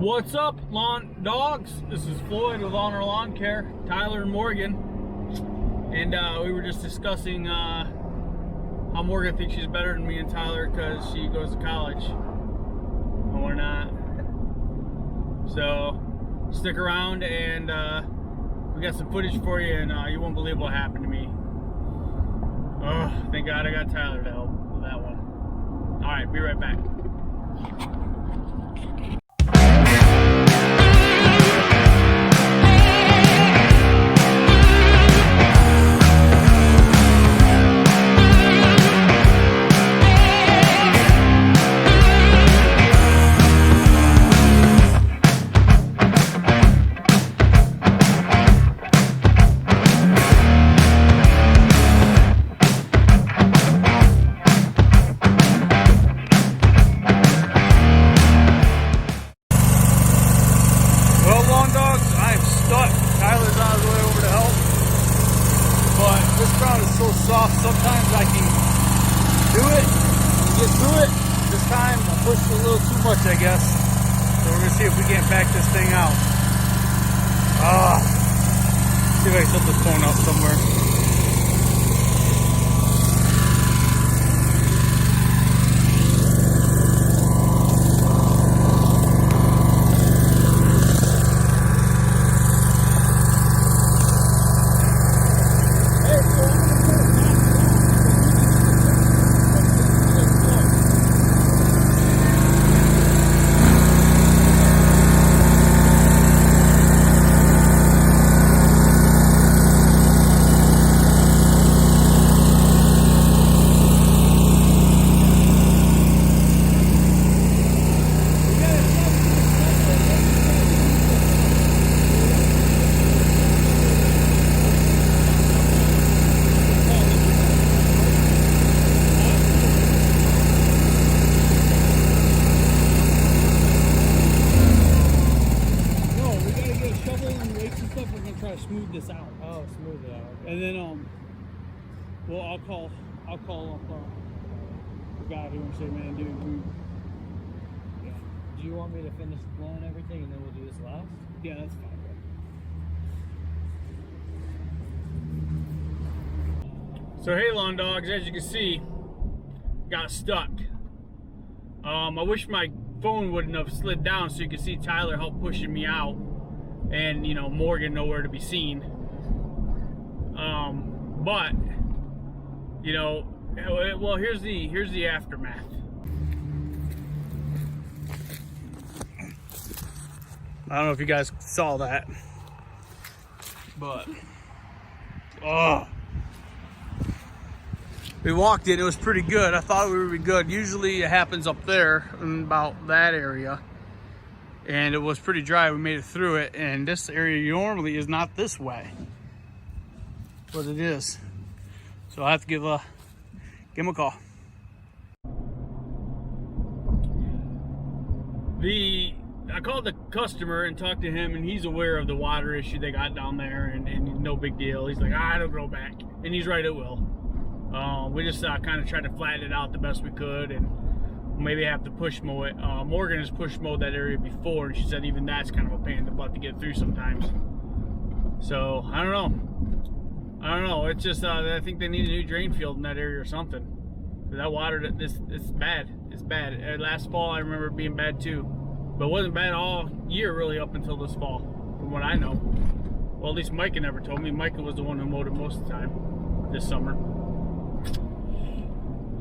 What's up, lawn dogs? This is Floyd with Ulnar Lawn Care, Tyler and Morgan. And we were just discussing how Morgan thinks she's better than me and Tyler because she goes to college. And we're not. So stick around and we got some footage for you, and you won't believe what happened to me. Oh, thank God I got Tyler to help with that one. Alright, be right back. Sometimes I can do it and get through it. This time I pushed a little too much, I guess. So we're gonna see if we can't back this thing out. See if I can set this phone up somewhere. Smooth this out. Oh, smooth it out. Okay. And then well, I'll call up the guy here and say, man, dude, yeah. Do you want me to finish blowing everything and then we'll do this last? Yeah, that's fine, bro. So hey, lawn dogs, as you can see, got stuck. I wish my phone wouldn't have slid down so you could see Tyler help pushing me out. And you know, Morgan nowhere to be seen. But you know, well, here's the aftermath. I don't know if you guys saw that, but we walked in. It was pretty good. I thought we would be good. Usually it happens up there in about that area. And it was pretty dry. We made it through it, and this area normally is not this way, but it is. So I have to give him a call. I called the customer and talked to him, and he's aware of the water issue they got down there, and no big deal. He's like, it'll grow back, and he's right, it will. We just kind of tried to flatten it out the best we could, and maybe have to push mow it. Morgan has push mowed that area before, and she said even that's kind of a pain in the butt to get through sometimes. So I don't know. It's just I think they need a new drain field in that area or something. That water, it's bad. It's bad. Last fall I remember it being bad too, but it wasn't bad all year really up until this fall, from what I know. Well, at least Micah never told me. Micah was the one who mowed it most of the time this summer.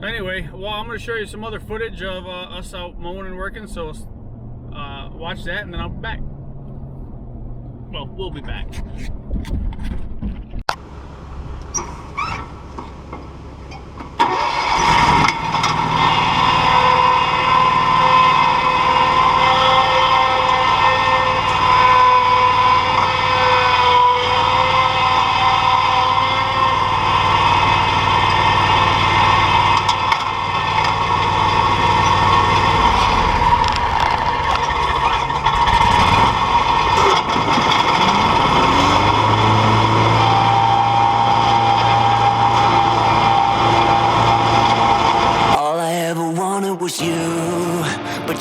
Anyway, well, I'm going to show you some other footage of us out mowing and working, so watch that, and then I'll be back. Well, we'll be back.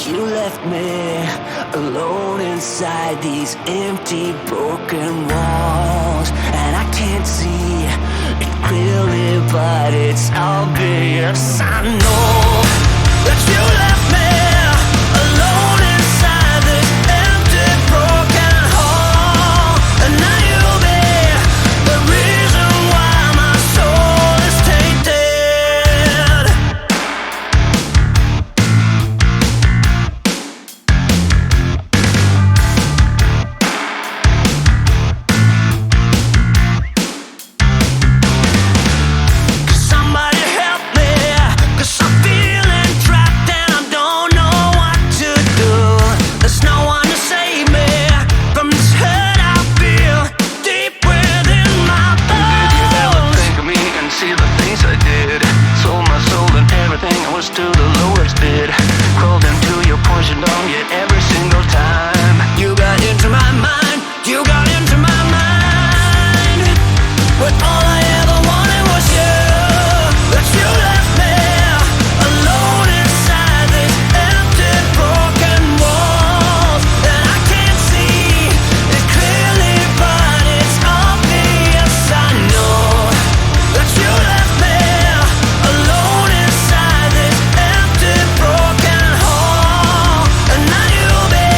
You left me alone inside these empty, broken walls, and I can't see it clearly, but it's obvious. I know that you left me alone inside this empty, broken hall, and now you'll be the reason why my soul is tainted. Somebody help me, 'cause I'm feeling trapped and I don't know what to do. There's no one to save me from this hurt I feel deep within my bones. Did you ever think of me and see the things I did? Sold my soul and everything, I was to the lowest bid. Crawled into your poison dome, yet every single time you got into my mind, you got into my mind. But all I ever wanted was you. But you left me alone inside these empty, broken walls, and I can't see it clearly, but it's obvious. I know that you left me alone inside this empty, broken hall, and now you'll be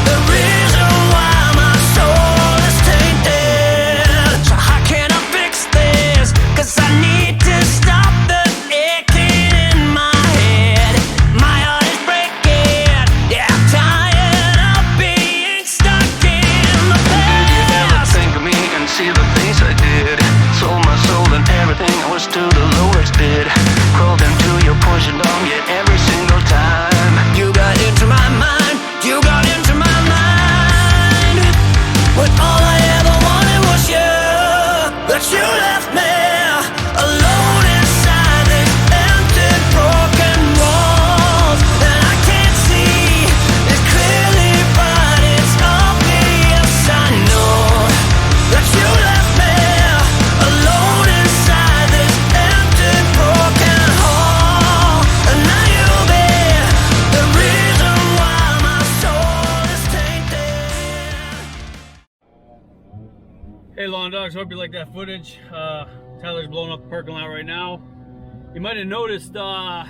the reason why my soul is tainted. So how can I fix this? 'Cause I need to stop the aching in my head. My heart is breaking. Yeah, I'm tired of being stuck in the past. Did you ever think of me and see the things I did? Sold my soul and everything, I was to the lowest bid. Crawled into your poison dome, yet every single time you got into my mind, you got into my mind. But all I ever wanted was you. But you left me alone inside these empty, broken walls, and I can't see it clearly, but it's obvious. I know that you left me alone inside this empty, broken hall, and now you'll be the reason why my soul is tainted. Hey lawn dogs, hope you like that footage. Tyler's blowing up the parking lot right now. You might have noticed the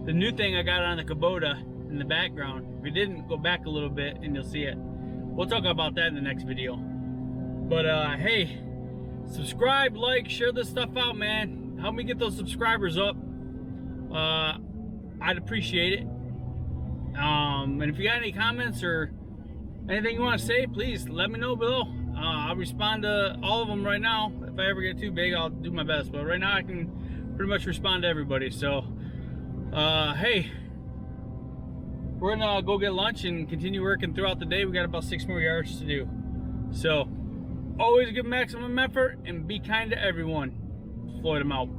new thing I got on the Kubota in the background. If you didn't, go back a little bit and you'll see it. We'll talk about that in the next video. But hey, subscribe, like, share this stuff out, man. Help me get those subscribers up. I'd appreciate it. And if you got any comments or anything you want to say, please let me know below. I'll respond to all of them right now. If I ever get too big, I'll do my best. But right now, I can pretty much respond to everybody. So, hey, we're gonna go get lunch and continue working throughout the day. We got about 6 more yards to do. So, always give maximum effort and be kind to everyone. Floyd, I'm out.